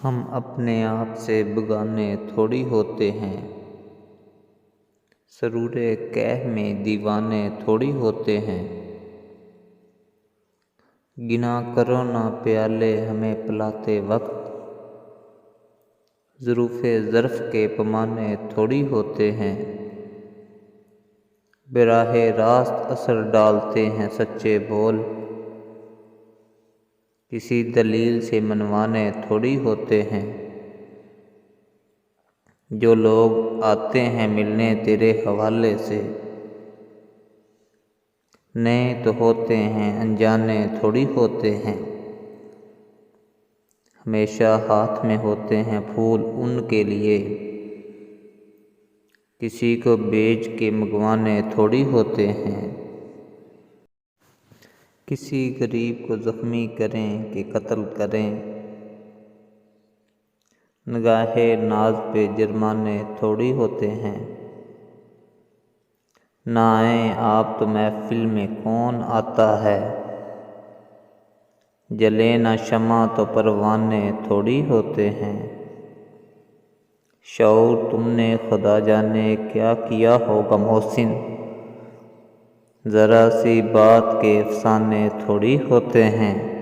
ہم اپنے آپ سے بگانے تھوڑی ہوتے ہیں، سرور کہف میں دیوانے تھوڑی ہوتے ہیں۔ گنا کرو نہ پیالے ہمیں پلاتے وقت، ظروف ظرف کے پیمانے تھوڑی ہوتے ہیں۔ براہ راست اثر ڈالتے ہیں سچے بول، کسی دلیل سے منوانے تھوڑی ہوتے ہیں۔ جو لوگ آتے ہیں ملنے تیرے حوالے سے، نئے تو ہوتے ہیں انجانے تھوڑی ہوتے ہیں۔ ہمیشہ ہاتھ میں ہوتے ہیں پھول ان کے لیے، کسی کو بیچ کے منگوانے تھوڑی ہوتے ہیں۔ کسی غریب کو زخمی کریں کہ قتل کریں، نگاہ ناز پہ جرمانے تھوڑی ہوتے ہیں۔ نہ آئیں آپ تو محفل میں کون آتا ہے، جلے نہ شمع تو پروانے تھوڑی ہوتے ہیں۔ شعور تم نے خدا جانے کیا کیا ہوگا محسن، ذرا سی بات کے افسانے تھوڑی ہوتے ہیں۔